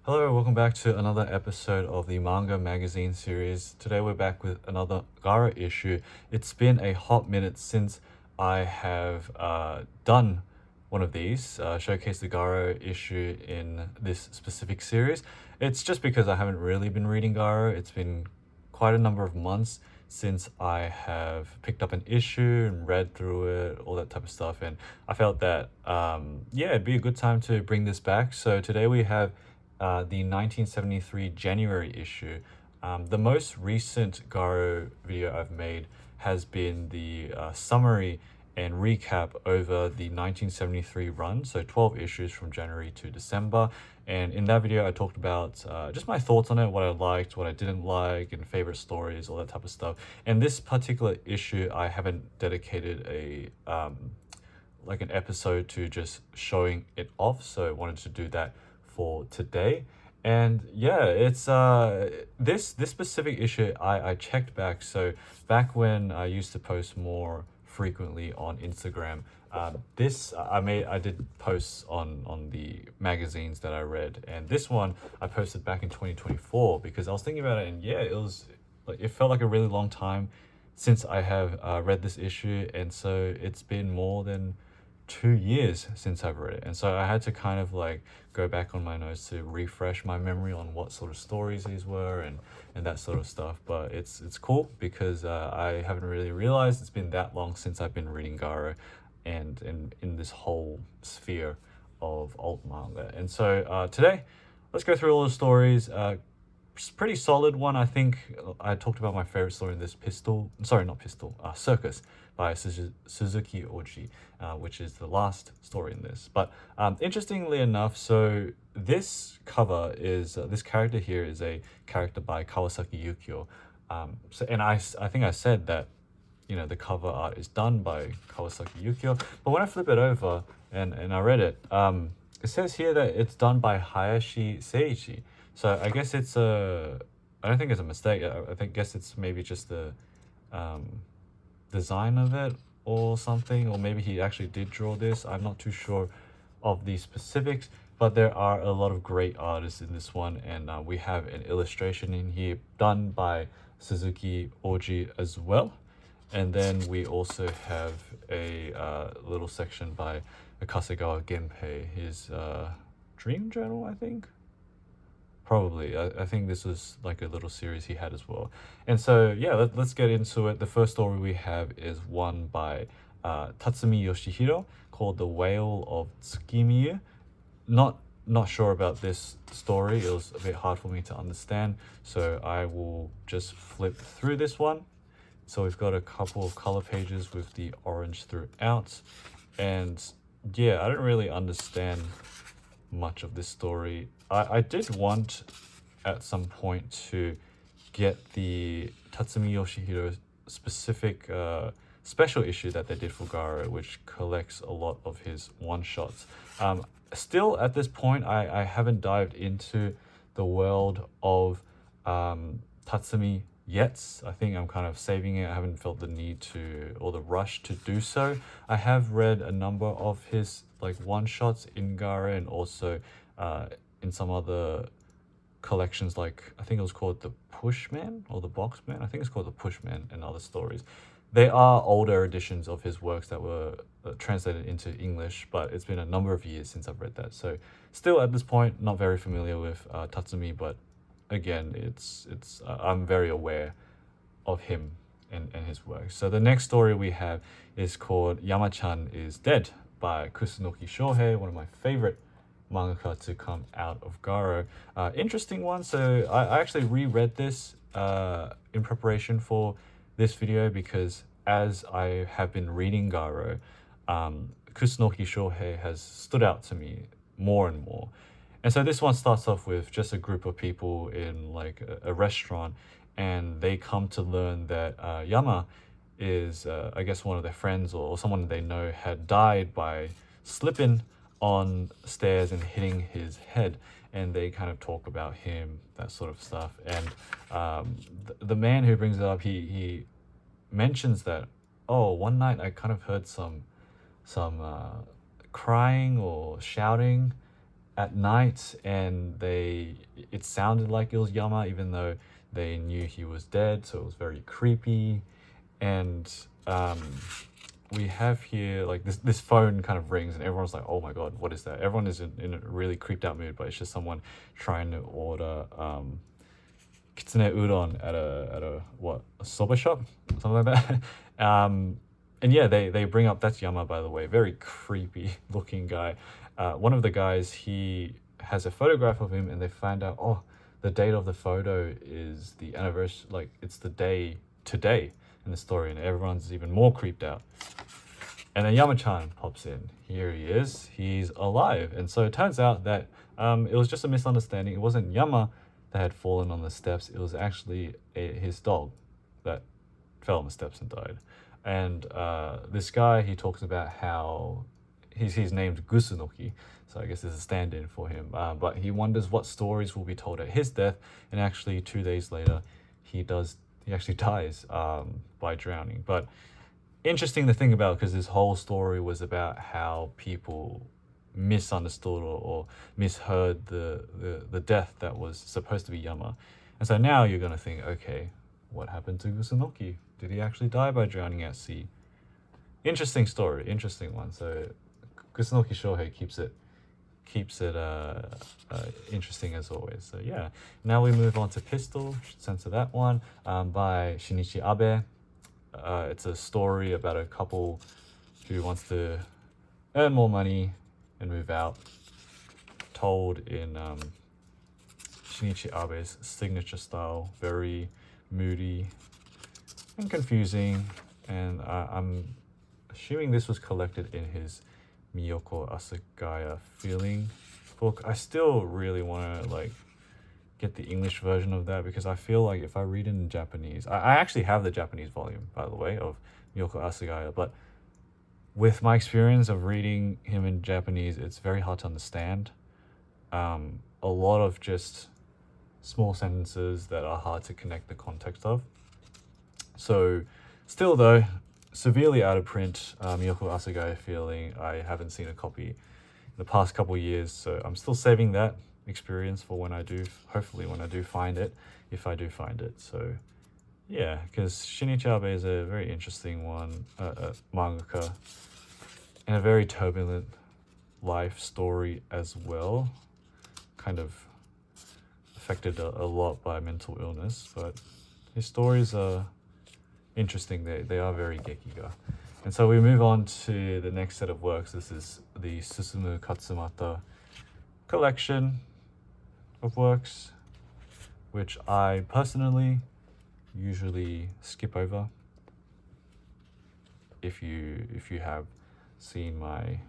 Hello, welcome back to another episode of the Manga magazine series. Today we're back with another Garo issue. It's been a hot minute since I have done one of these, showcase the Garo issue in this specific series. It's just because I haven't really been reading Garo. It's been quite a number of months since I have picked up an issue and read through it, all that type of stuff. And I felt that, it'd be a good time to bring this back. So today we have the 1973 January issue. The most recent Garo video I've made has been the summary and recap over the 1973 run, so 12 issues from January to December. And in that video, I talked about just my thoughts on it, what I liked, what I didn't like, and favorite stories, all that type of stuff. And this particular issue, I haven't dedicated a like an episode to just showing it off, so I wanted to do that for today. And yeah, it's this specific issue I checked back. So back when I used to post more frequently on Instagram, I did posts on the magazines that I read, and this one I posted back in 2024 because I was thinking about it, and yeah, it was like it felt like a really long time since I have read this issue, and so it's been more than 2 years since I've read it. And so I had to kind of like go back on my notes to refresh my memory on what sort of stories these were and that sort of stuff. But it's cool because I haven't really realized it's been that long since I've been reading Garo and in this whole sphere of alt manga. And so today, let's go through all the stories. Pretty solid one. I think I talked about my favorite story in this Circus by Suzuki Oji, which is the last story in this. But interestingly enough, so this cover is this character here is a character by Kawasaki Yukio. I think I said that the cover art is done by Kawasaki Yukio, but when I flip it over and I read it, it says here that it's done by Hayashi Seiichi. So I guess it's I don't think it's a mistake. Guess it's maybe just the design of it or something, or maybe he actually did draw this. I'm not too sure of the specifics, but there are a lot of great artists in this one, and we have an illustration in here done by Suzuki Oji as well. And then we also have a little section by Akasegawa Genpei, his dream journal, I think. Probably. I think this was like a little series he had as well. And so, yeah, let's get into it. The first story we have is one by Tatsumi Yoshihiro called The Whale of Tsukimiyu. Not sure about this story. It was a bit hard for me to understand. So I will just flip through this one. So we've got a couple of color pages with the orange throughout. And yeah, I don't really understand much of this story. I did want at some point to get the Tatsumi Yoshihiro specific special issue that they did for Garo, which collects a lot of his one-shots. Still, at this point, I haven't dived into the world of Tatsumi yet. I think I'm kind of saving it. I haven't felt the need to, or the rush to do so. I have read a number of his like one-shots in Garo and also in some other collections, like I think it was called the Pushman or the Boxman. I think it's called the Pushman and other stories. They are older editions of his works that were translated into English, but it's been a number of years since I've read that. So still at this point, not very familiar with Tatsumi, but again, it's I'm very aware of him and his work. So the next story we have is called Yama-chan is Dead by Kusunoki Shouhei, one of my favorite mangaka to come out of Garo. Interesting one. So I actually reread this in preparation for this video because as I have been reading Garo, Kusunoki Shouhei has stood out to me more and more. And so this one starts off with just a group of people in like a restaurant, and they come to learn that Yama is, I guess, one of their friends or someone they know had died by slipping on stairs and hitting his head. And they kind of talk about him, that sort of stuff. And the man who brings it up, he mentions that, oh, one night I kind of heard some crying or shouting at night, and it sounded like it was Yama, even though they knew he was dead, so it was very creepy. And we have here like this phone kind of rings, and everyone's like, oh my god, what is that? Everyone is in a really creeped out mood, but it's just someone trying to order kitsune udon at a soba shop, something like that. And yeah, they bring up, that's Yama, by the way, very creepy looking guy. One of the guys, he has a photograph of him, and they find out, oh, the date of the photo is the anniversary, like it's the day today in the story, and everyone's even more creeped out. And then Yama-chan pops in. Here he is. He's alive. And so it turns out that it was just a misunderstanding. It wasn't Yama that had fallen on the steps. It was actually his dog that fell on the steps and died. And this guy, he talks about how he's named Kusunoki, so I guess there's a stand-in for him. But he wonders what stories will be told at his death, and actually 2 days later, he actually dies by drowning. But interesting to think about, because this whole story was about how people misunderstood or misheard the death that was supposed to be Yama. And so now you're going to think, okay, what happened to Kusunoki? Did he actually die by drowning at sea? Interesting story, interesting one. So Kusunoki Shouhei keeps it interesting as always. So yeah, now we move on to Pistol. Should censor that one, by Shinichi Abe. It's a story about a couple who wants to earn more money and move out, told in Shinichi Abe's signature style, very moody and confusing. And I'm assuming this was collected in his Miyoko Asagaya Feeling book. I still really want to like get the English version of that, because I feel like if I read it in Japanese, I actually have the Japanese volume, by the way, of Miyoko Asagaya, but with my experience of reading him in Japanese, it's very hard to understand. A lot of just small sentences that are hard to connect the context of. So still though, severely out of print, Miyoko Asagaya Feeling. I haven't seen a copy in the past couple of years, so I'm still saving that experience for when I do, hopefully when I do find it, if I do find it. So yeah, because Shinichi Abe is a very interesting one, mangaka, and a very turbulent life story as well. Kind of affected a lot by mental illness, but his stories are interesting. They are very gekiga. And so we move on to the next set of works. This is the Susumu Katsumata collection of works, which I personally usually skip over. If you have seen my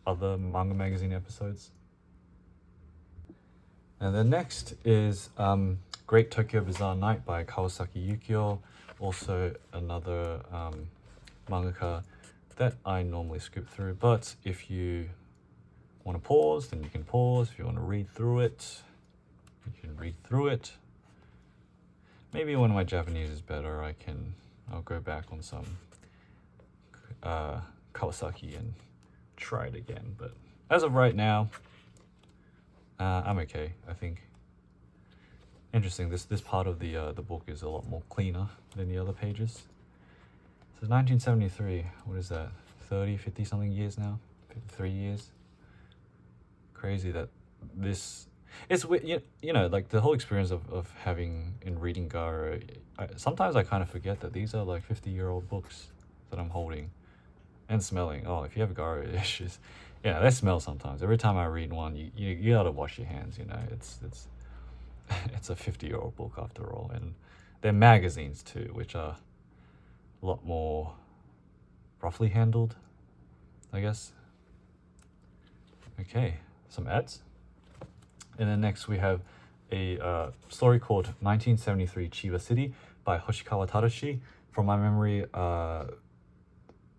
other manga magazine episodes. And the next is Great Tokyo Bazaar Night by Kawasaki Yukio, also another mangaka that I normally skip through, but if you want to pause, then you can pause. If you want to read through it, you can read through it. Maybe when my Japanese is better, I'll go back on some Kawasaki and try it again. But as of right now, I'm okay, I think. Interesting, this part of the book is a lot more cleaner than the other pages. So 1973, what is that? 50 something years now? 53 years? Crazy that this, it's, you know, like the whole experience of having and reading Garo, sometimes I kind of forget that these are like 50-year-old books that I'm holding and smelling. Oh, if you have Garo issues, yeah, they smell sometimes. Every time I read one, you gotta wash your hands, you know. It's it's a 50-year-old book after all, and they're magazines too, which are a lot more roughly handled, I guess. Okay, some ads. And then next we have a story called 1973 Chiba City by Hoshikawa Tadashi. From my memory, well,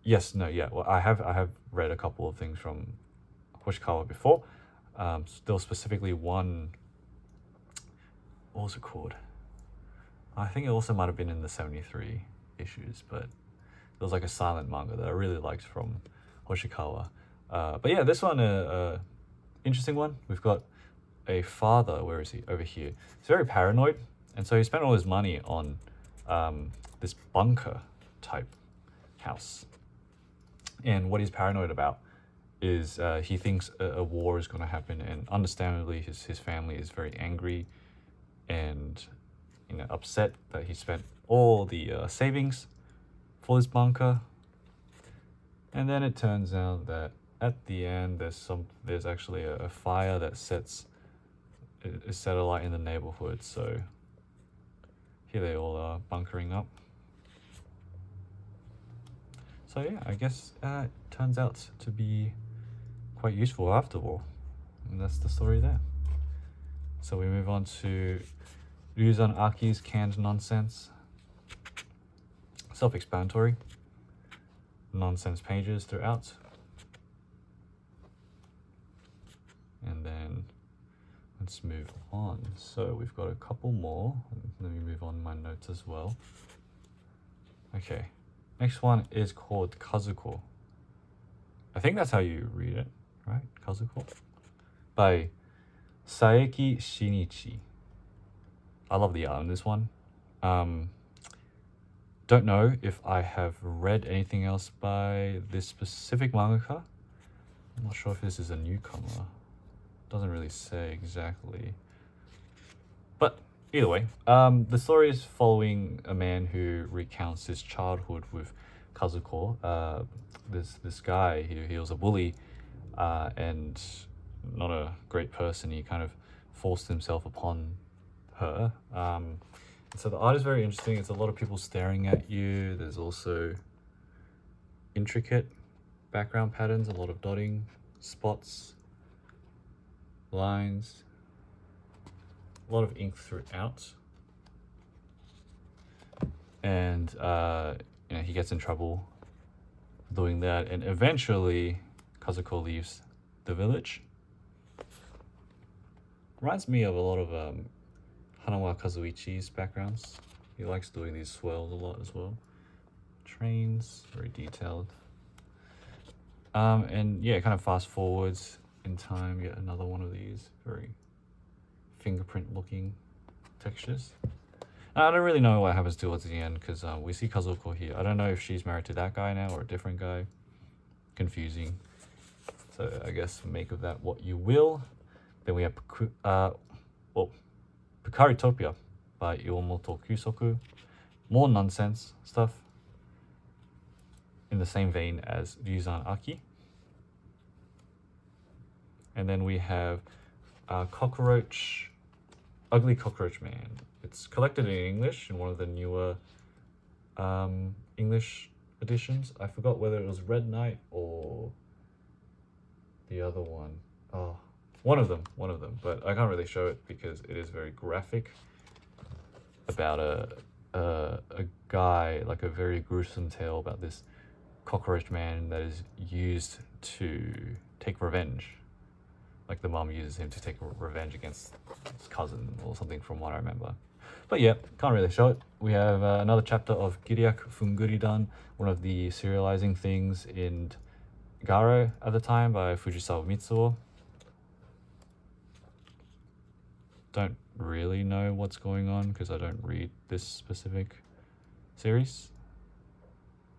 I have read a couple of things from Hoshikawa before. Still specifically one, what was it called? I think it also might have been in the 73 issues, but it was like a silent manga that I really liked from Hoshikawa. But yeah, this one, interesting one. We've got a father. Where is he? Over here. He's very paranoid, and so he spent all his money on this bunker type house. And what he's paranoid about is he thinks a war is going to happen, and understandably his family is very angry and upset that he spent all the savings for this bunker. And then it turns out that at the end there's actually a fire that is set alight in the neighborhood. So here they all are bunkering up. So yeah, I guess it turns out to be quite useful after all. And that's the story there. So we move on to Ryuzan Aki's Canned Nonsense. Self-explanatory. Nonsense pages throughout. And then let's move on. So we've got a couple more. Let me move on my notes as well. Okay. Next one is called Kazuko. I think that's how you read it, right? Kazuko. By Saeki Shinichi. I love the art in this one. Don't know if I have read anything else by this specific mangaka. I'm not sure if this is a newcomer. Doesn't really say exactly. But either way, the story is following a man who recounts his childhood with Kazuko. This guy, he was a bully and not a great person. He kind of forced himself upon her. So the art is very interesting. It's a lot of people staring at you. There's also intricate background patterns, a lot of dotting, spots, lines, a lot of ink throughout. And he gets in trouble doing that, and eventually Kazuko leaves the village. Reminds me of a lot of Hanawa Kazuichi's backgrounds. He likes doing these swirls a lot as well. Trains, very detailed. And yeah, kind of fast forwards in time, get another one of these very fingerprint looking textures. I don't really know what happens towards the end because we see Kazuko here. I don't know if she's married to that guy now or a different guy. Confusing. So I guess make of that what you will. Then we have Pikaritopia by Iwamoto Kyuusoku. More nonsense stuff in the same vein as Ryuzan Aki. And then we have Ugly Cockroach Man. It's collected in English in one of the newer English editions. I forgot whether it was Red Knight or the other one. Oh, one of them. But I can't really show it because it is very graphic about a guy, like a very gruesome tale about this cockroach man that is used to take revenge. Like the mom uses him to take revenge against his cousin or something from what I remember. But yeah, can't really show it. We have another chapter of Giliac Funguridan, one of the serializing things in Garo at the time by Fujisawa Mitsuo. Don't really know what's going on because I don't read this specific series.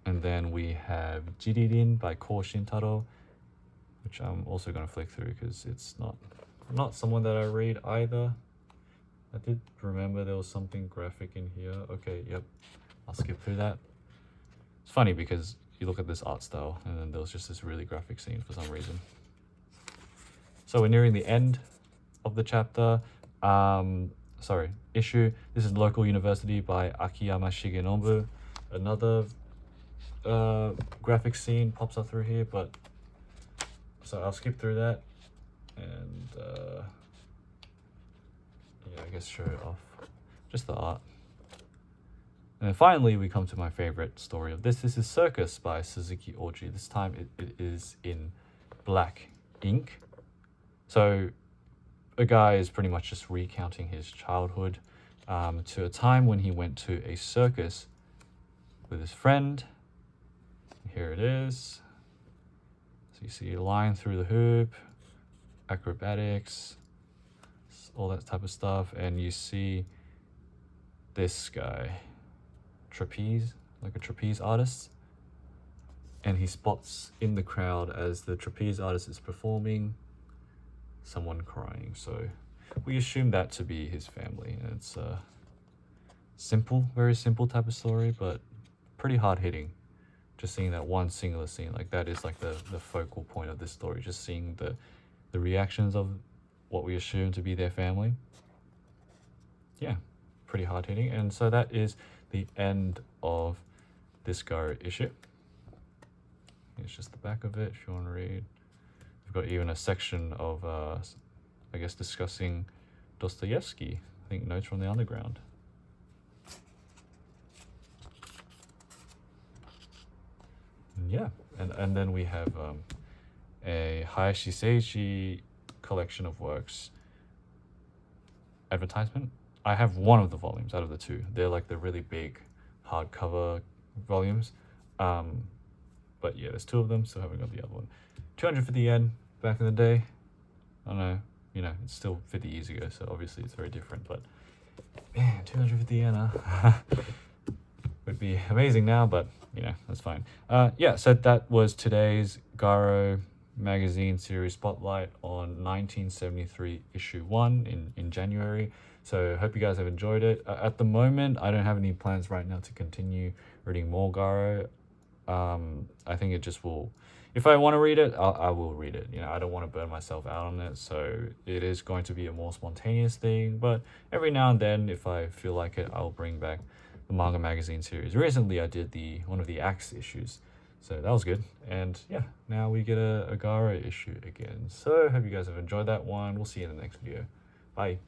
And then we have Jiririn by Ko Shintaro, which I'm also going to flick through because it's not someone that I read either. I did remember there was something graphic in here. Okay, yep. I'll skip through that. It's funny because you look at this art style and then there was just this really graphic scene for some reason. So we're nearing the end of the chapter. Issue. This is Local University by Akiyama Shigenobu. Another graphic scene pops up through here, but so I'll skip through that and I guess show it off. Just the art. And then finally we come to my favorite story of this. This is Circus by Suzuki Oji. This time it is in black ink. So a guy is pretty much just recounting his childhood to a time when he went to a circus with his friend. Here it is. So you see a line through the hoop, acrobatics, all that type of stuff. And you see this guy, trapeze, like a trapeze artist. And he spots in the crowd as the trapeze artist is performing someone crying. So we assume that to be his family. And it's a simple, very simple type of story, but pretty hard hitting. Just seeing that one singular scene, like that is like the focal point of this story. Just seeing the reactions of what we assume to be their family. Yeah, pretty hard hitting. And so that is the end of this Garo issue. It's just the back of it if you want to read. We've got even a section of, I guess, discussing Dostoevsky. I think Notes from the Underground. And yeah, and then we have a Hayashi Seiichi collection of works advertisement. I have one of the volumes out of the two. They're like the really big hardcover volumes. But yeah, there's two of them, still haven't got the other one. 250 yen back in the day. I don't know, you know, it's still 50 years ago, so obviously it's very different, but man, 250 yen, huh? Would be amazing now, but you know, that's fine. Yeah, so that was today's Garo magazine series spotlight on 1973 issue 1 in January. So hope you guys have enjoyed it. At the moment, I don't have any plans right now to continue reading more Garo. I think it just will, if I want to read it, I will read it. You know, I don't want to burn myself out on it, so it is going to be a more spontaneous thing, but every now and then, if I feel like it, I'll bring back the manga magazine series. Recently, I did one of the Axe issues, so that was good. And yeah, now we get a Garo issue again. So hope you guys have enjoyed that one. We'll see you in the next video. Bye.